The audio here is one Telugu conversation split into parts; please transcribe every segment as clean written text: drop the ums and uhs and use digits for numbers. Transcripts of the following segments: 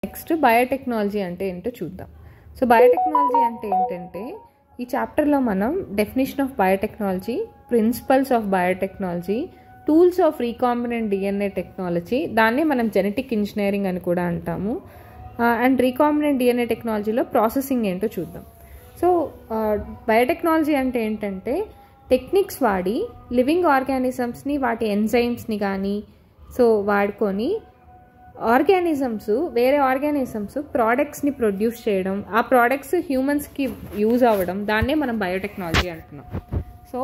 నెక్స్ట్ బయోటెక్నాలజీ అంటే ఏంటో చూద్దాం. సో బయోటెక్నాలజీ అంటే ఏంటంటే ఈ చాప్టర్లో మనం definition of biotechnology, principles of biotechnology, tools of recombinant DNA technology, దాన్ని మనం జెనెటిక్ ఇంజనీరింగ్ అని కూడా అంటాము, అండ్ రీకాంబినెంట్ డిఎన్ఏ టెక్నాలజీలో ప్రాసెసింగ్ ఏంటో చూద్దాం. సో బయోటెక్నాలజీ అంటే ఏంటంటే టెక్నిక్స్ వాడి లివింగ్ ఆర్గానిజమ్స్ని వాటి ఎంజైమ్స్ని కానీ సో వాడుకొని ఆర్గానిజమ్స్ వేరే ఆర్గానిజమ్స్ ప్రోడక్ట్స్ని ప్రొడ్యూస్ చేయడం, ఆ ప్రోడక్ట్స్ హ్యూమన్స్కి యూజ్ అవ్వడం, దాన్నే మనం బయోటెక్నాలజీ అంటున్నాం. సో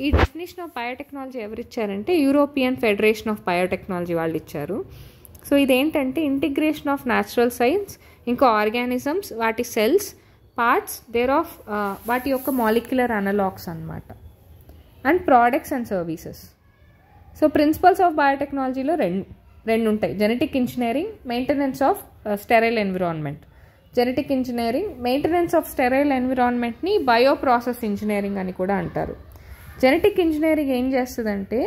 ఈ డెఫినేషన్ ఆఫ్ బయోటెక్నాలజీ ఎవరు ఇచ్చారంటే యూరోపియన్ ఫెడరేషన్ ఆఫ్ బయోటెక్నాలజీ వాళ్ళు ఇచ్చారు. సో ఇదేంటంటే ఇంటిగ్రేషన్ ఆఫ్ న్యాచురల్ సైన్స్, ఇంకా ఆర్గానిజమ్స్, వాటి సెల్స్, పార్ట్స్ దేర్ ఆఫ్ వాటి యొక్క మాలిక్యులర్ అనలాగ్స్ అన్నమాట, and products and services. So principles of బయోటెక్నాలజీలో రెండు ఉంటాయి. Genetic engineering, maintenance of sterile environment. Genetic engineering, maintenance of sterile ఎన్విరాన్మెంట్ని బయో ప్రాసెస్ ఇంజనీరింగ్ అని కూడా అంటారు. జెనెటిక్ ఇంజనీరింగ్ ఏం చేస్తుందంటే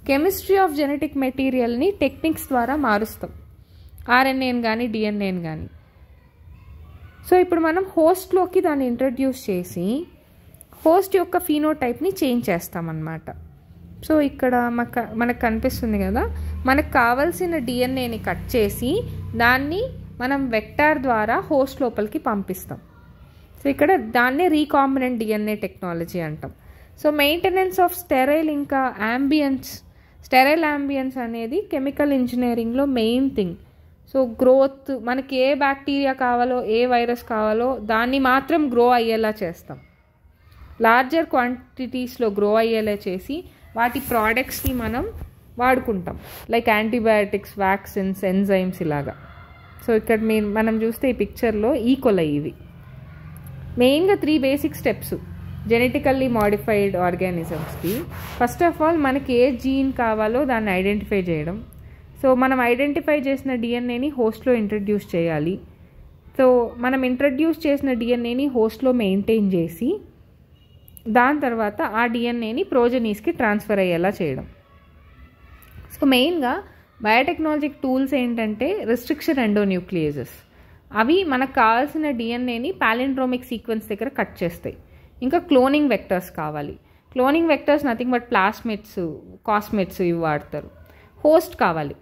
కెమిస్ట్రీ ఆఫ్ జెనెటిక్ మెటీరియల్ని టెక్నిక్స్ ద్వారా మారుస్తాం, ఆర్ఎన్ఏని కానీ డిఎన్ఏని కానీ. సో ఇప్పుడు మనం హోస్ట్లోకి దాన్ని ఇంట్రడ్యూస్ చేసి హోస్ట్ యొక్క ఫీనోటైప్ని చేంజ్ చేస్తామన్నమాట. సో ఇక్కడ మనకు కనిపిస్తుంది కదా, మనకు కావాల్సిన డిఎన్ఏని కట్ చేసి దాన్ని మనం వెక్టార్ ద్వారా హోస్ట్ లోపలికి పంపిస్తాం. సో ఇక్కడ దాన్నే రీకాంబినెంట్ డిఎన్ఏ టెక్నాలజీ అంటాం. సో మెయింటెనెన్స్ ఆఫ్ స్టెరైల్ ఇంకా అంబియన్స్, స్టెరైల్ అంబియన్స్ అనేది కెమికల్ ఇంజనీరింగ్లో మెయిన్ థింగ్. సో గ్రోత్, మనకి ఏ బ్యాక్టీరియా కావాలో, ఏ వైరస్ కావాలో దాన్ని మాత్రం గ్రో అయ్యేలా చేస్తాం, లార్జర్ క్వాంటిటీస్లో గ్రో అయ్యేలా చేసి వాటి ప్రోడక్ట్స్ని మనం వాడుకుంటాం, లైక్ యాంటీబయాటిక్స్, వ్యాక్సిన్స్, ఎంజైమ్స్ ఇలాగా. సో ఇక్కడ మనం చూస్తే ఈ పిక్చర్లో ఈకోలై ఇవి మెయిన్గా 3 బేసిక్ స్టెప్స్ జెనెటికల్లీ మాడిఫైడ్ ఆర్గానిజమ్స్కి. ఫస్ట్ ఆఫ్ ఆల్ మనకి ఏ జీన్ కావాలో దాన్ని ఐడెంటిఫై చేయడం. సో మనం ఐడెంటిఫై చేసిన డిఎన్ఏని హోస్ట్లో ఇంట్రడ్యూస్ చేయాలి. సో మనం ఇంట్రడ్యూస్ చేసిన డిఎన్ఏని హోస్ట్లో మెయింటైన్ చేసి దాని తర్వాత ఆ డిఎన్ఏని ప్రోజనీస్కి ట్రాన్స్ఫర్ అయ్యేలా చేయడం. సో మెయిన్గా బయోటెక్నాలజీకి టూల్స్ ఏంటంటే రిస్ట్రిక్షన్ ఎండోన్యూక్లియేజెస్. అవి మనకు కావాల్సిన డిఎన్ఏని పాలిండ్రోమిక్ సీక్వెన్స్ దగ్గర కట్ చేస్తాయి. ఇంకా క్లోనింగ్ వెక్టర్స్ కావాలి. Cloning vectors nothing but plasmids, కాస్మిడ్స్ ఇవి వాడతారు. హోస్ట్ కావాలి.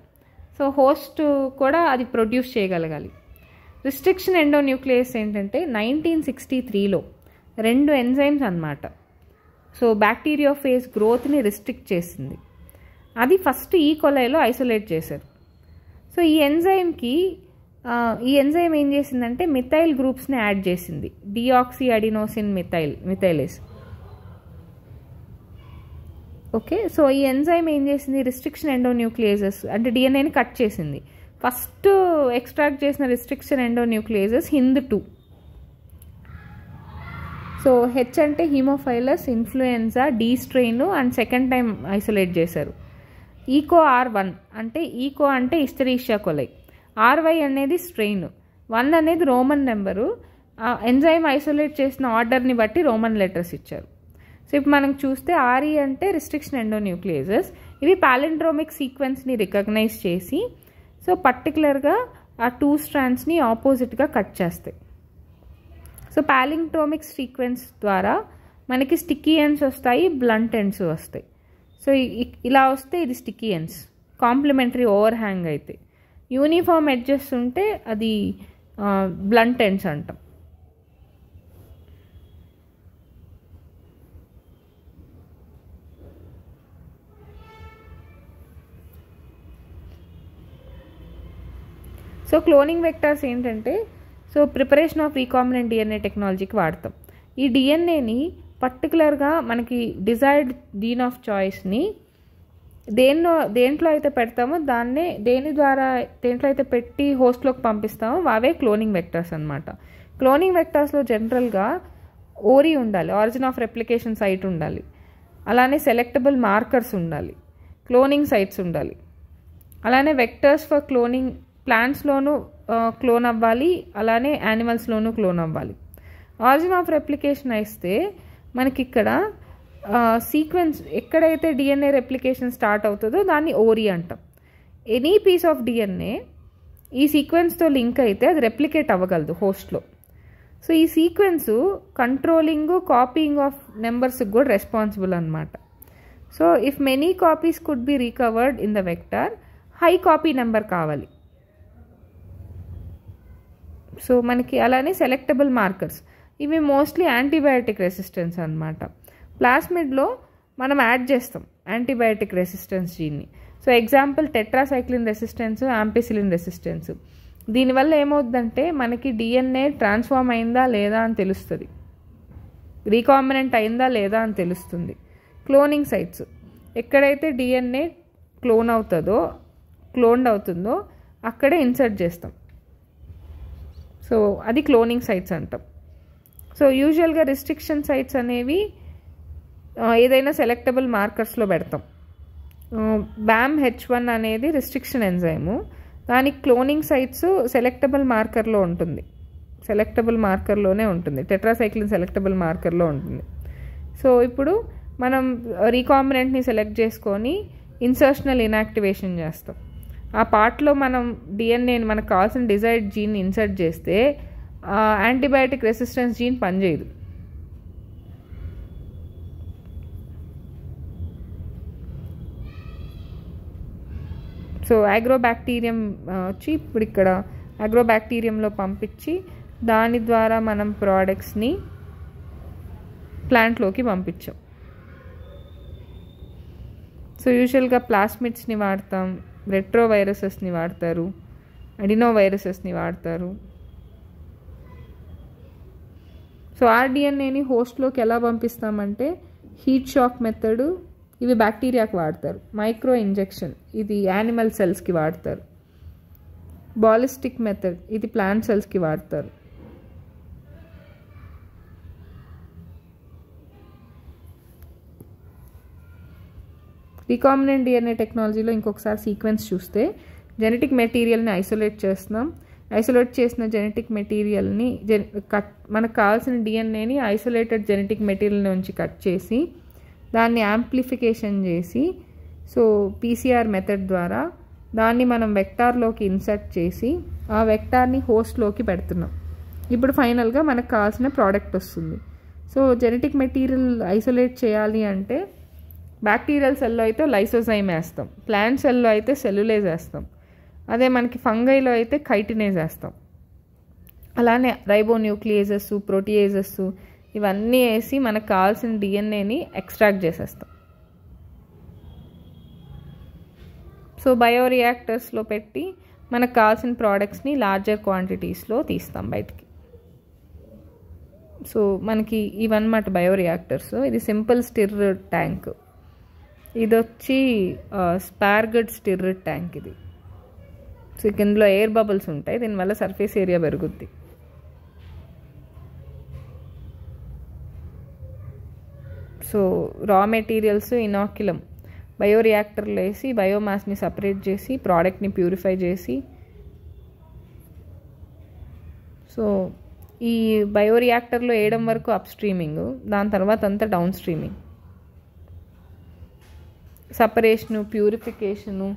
సో హోస్ట్ కూడా అది ప్రొడ్యూస్ చేయగలగాలి. రిస్ట్రిక్షన్ ఎండోన్యూక్లియస్ ఏంటంటే 1963లో 2 ఎంజైమ్స్ అన్నమాట. సో బ్యాక్టీరియోఫేజ్ గ్రోత్ని రిస్ట్రిక్ట్ చేసింది. అది ఫస్ట్ ఈకోలైలో ఐసోలేట్ చేశారు. సో ఈ ఎంజైమ్ ఏం చేసిందంటే మిథైల్ గ్రూప్స్ని యాడ్ చేసింది, deoxy adenosine methylase. Okay, so ఈ ఎంజైమ్ ఏం చేసింది, రిస్ట్రిక్షన్ ఎండోన్యూక్లియేజెస్ అంటే డిఎన్ఏని కట్ చేసింది. ఫస్ట్ ఎక్స్ట్రాక్ట్ చేసిన restriction endonucleases HIND2. So H అంటే haemophilus influenzae D strain and second time isolate చేశారు. ఈకో R1 అంటే ఈకో అంటే ఇస్టరీషియా కొలై, RY అనేది స్ట్రెయిన్, 1 అనేది రోమన్ నెంబరు. ఎంజైమ్ ఐసోలేట్ చేసిన ఆర్డర్ని బట్టి రోమన్ లెటర్స్ ఇచ్చారు. సో ఇప్పుడు మనం చూస్తే RE అంటే రిస్ట్రిక్షన్ ఎండోన్యూక్లియేజెస్. ఇవి పాలిండ్రోమిక్ సీక్వెన్స్ని రికగ్నైజ్ చేసి సో పర్టికులర్గా ఆ 2 స్ట్రాండ్స్ని ఆపోజిట్గా కట్ చేస్తాయి. సో పాలిండ్రోమిక్ సీక్వెన్స్ ద్వారా మనకి స్టిక్కీ ఎండ్స్ వస్తాయి, బ్లంట్ ఎండ్స్ వస్తాయి. సో ఇలా వస్తే ఇది sticky ends, complementary overhang అయితే. యూనిఫామ్ ఎడ్జెస్ ఉంటే అది బ్లంట్ ఎండ్స్ అంటాం. సో క్లోనింగ్ వెక్టర్స్ ఏంటంటే so preparation of recombinant DNA టెక్నాలజీకి వాడతాం. ఈ డిఎన్ఏని పర్టికులర్గా మనకి డిజైర్డ్ జీన్ ఆఫ్ చాయిస్ని దేంట్లో అయితే పెడతామో దాన్నే దేంట్లో అయితే పెట్టి హోస్ట్లోకి పంపిస్తామో అవే క్లోనింగ్ వెక్టర్స్ అనమాట. క్లోనింగ్ వెక్టర్స్లో జనరల్గా ఓరీ ఉండాలి, ఆరిజిన్ ఆఫ్ రెప్లికేషన్ సైట్ ఉండాలి, అలానే సెలెక్టబుల్ మార్కర్స్ ఉండాలి, క్లోనింగ్ సైట్స్ ఉండాలి. అలానే వెక్టర్స్ ఫర్ క్లోనింగ్ ప్లాంట్స్లోనూ క్లోన్ అవ్వాలి, అలానే యానిమల్స్లోనూ క్లోన్ అవ్వాలి. ఆరిజిన్ ఆఫ్ రెప్లికేషన్ అయితే మనకి ఇక్కడ సీక్వెన్స్ ఎక్కడైతే డిఎన్ఏ రెప్లికేషన్ స్టార్ట్ అవుతుందో దాన్ని ఓరీ అంటాం. ఎనీ పీస్ ఆఫ్ డిఎన్ఏ ఈ సీక్వెన్స్తో లింక్ అయితే అది రెప్లికేట్ అవ్వగలదు హోస్ట్లో. సో ఈ సీక్వెన్స్ కంట్రోలింగ్ కాపీయింగ్ ఆఫ్ నెంబర్స్కి కూడా రెస్పాన్సిబుల్ అనమాట. So if many copies could be recovered in the vector, high copy number కావాలి. సో మనకి అలానే సెలెక్టబుల్ మార్కర్స్, ఇవి మోస్ట్లీ యాంటీబయాటిక్ రెసిస్టెన్స్ అనమాట. ప్లాస్మిడ్లో మనం యాడ్ చేస్తాం యాంటీబయాటిక్ రెసిస్టెన్స్ జీన్ని. So example tetracycline resistance, ampicillin resistance. దీనివల్ల ఏమవుతుందంటే మనకి డిఎన్ఏ ట్రాన్స్ఫార్మ్ అయిందా లేదా అని తెలుస్తుంది, రీకాంబినెంట్ అయిందా లేదా అని తెలుస్తుంది. క్లోనింగ్ సైట్స్, ఎక్కడైతే డిఎన్ఏ క్లోన్డ్ అవుతుందో అక్కడే ఇన్సర్ట్ చేస్తాం. సో అది క్లోనింగ్ సైట్స్ అంటాం. సో యూజువల్గా రిస్ట్రిక్షన్ సైట్స్ అనేవి ఏదైనా సెలెక్టబుల్ మార్కర్స్లో పెడతాం. BAMH1 అనేది రిస్ట్రిక్షన్ ఎంజైము, దానికి క్లోనింగ్ సైట్స్ సెలెక్టబుల్ మార్కర్లోనే ఉంటుంది, టెట్రాసైక్లిన్ సెలెక్టబుల్ మార్కర్లో ఉంటుంది. సో ఇప్పుడు మనం రీకాంబినెంట్ని సెలెక్ట్ చేసుకొని ఇన్సర్షనల్ ఇన్యాక్టివేషన్ చేస్తాం. ఆ పార్ట్లో మనం డిఎన్ఏని మనకు కావాల్సిన డిజైర్డ్ జీన్ని ఇన్సర్ట్ చేస్తే యాంటీబయాటిక్ రెసిస్టెన్స్ జీన్ పనిచేయదు. సో అగ్రోబ్యాక్టీరియం వచ్చి ఇప్పుడు ఇక్కడ అగ్రోబ్యాక్టీరియంలో పంపించి దాని ద్వారా మనం ప్రోడక్ట్స్ని ప్లాంట్లోకి పంపించాం. సో యూజువల్గా ప్లాస్మిడ్స్ని వాడతాం, రెట్రోవైరసెస్ని వాడతారు, అడినోవైరసెస్ని వాడతారు. సో ఆర్డిఎన్ఏని హోస్ట్లోకి ఎలా పంపిస్తామంటే హీట్ షాక్ మెథడ్, ఇవి బ్యాక్టీరియాకి వాడతారు. మైక్రో ఇంజెక్షన్, ఇది యానిమల్ సెల్స్కి వాడతారు. బాలిస్టిక్ మెథడ్, ఇది ప్లాంట్ సెల్స్కి వాడతారు. రీకాంబినెంట్ డిఎన్ఏ టెక్నాలజీలో ఇంకొకసారి సీక్వెన్స్ చూస్తే జెనెటిక్ మెటీరియల్ని ఐసోలేట్ చేస్తున్నాం. ఐసోలేట్ చేసిన జెనెటిక్ మెటీరియల్ని మనకు కావాల్సిన డిఎన్ఏని ఐసోలేటెడ్ జెనెటిక్ మెటీరియల్ నుంచి కట్ చేసి దాన్ని యాంప్లిఫికేషన్ చేసి, సో పీసీఆర్ మెథడ్ ద్వారా దాన్ని మనం వెక్టార్లోకి ఇన్సర్ట్ చేసి ఆ వెక్టార్ని హోస్ట్లోకి పెడుతున్నాం. ఇప్పుడు ఫైనల్గా మనకు కావాల్సిన ప్రోడక్ట్ వస్తుంది. సో జెనెటిక్ మెటీరియల్ ఐసోలేట్ చేయాలి అంటే బ్యాక్టీరియల్ సెల్లో అయితే లైసోజైమ్ వేస్తాం, ప్లాంట్ సెల్లో అయితే సెల్యులేజ్ వేస్తాం, అదే మనకి ఫంగైలో అయితే కైటినేజ్ వేస్తాం. అలానే రైబోన్యూక్లియేజెస్, ప్రోటీయేజెస్ ఇవన్నీ వేసి మనకు కావాల్సిన డిఎన్ఏని ఎక్స్ట్రాక్ట్ చేసేస్తాం. సో బయోరియాక్టర్స్లో పెట్టి మనకు కావాల్సిన ప్రోడక్ట్స్ని లార్జర్ క్వాంటిటీస్లో తీస్తాం బయటికి. సో మనకి ఇవన్నమాట బయోరియాక్టర్స్. ఇది సింపుల్ స్టిర్ ట్యాంక్, ఇది వచ్చి స్పార్గడ్ స్టిర్ ట్యాంక్. ఇది సో ఇందులో ఎయిర్ బబుల్స్ ఉంటాయి, దీనివల్ల సర్ఫేస్ ఏరియా పెరుగుద్ది. సో రా మెటీరియల్స్ ఇనాక్యులం బయోరియాక్టర్లో వేసి బయోమాస్ని సపరేట్ చేసి ప్రోడక్ట్ని ప్యూరిఫై చేసి, సో ఈ బయోరియాక్టర్లో వేయడం వరకు అప్ స్ట్రీమింగ్, దాని తర్వాత అంతా down streaming. Separation, purification,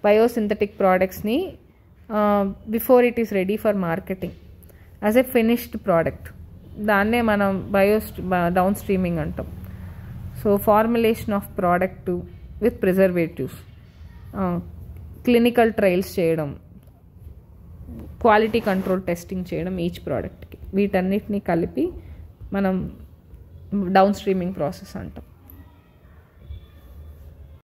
biosynthetic ప్రోడక్ట్స్ని before it is ready for marketing as a finished product, దాన్నే మనం డౌన్ స్ట్రీమింగ్ అంటాం. So formulation of product with preservatives, clinical trials చేయడం, క్వాలిటీ కంట్రోల్ టెస్టింగ్ చేయడం ఈచ్ ప్రోడక్ట్కి, వీటన్నిటిని కలిపి మనం డౌన్ స్ట్రీమింగ్ ప్రాసెస్ అంటాం.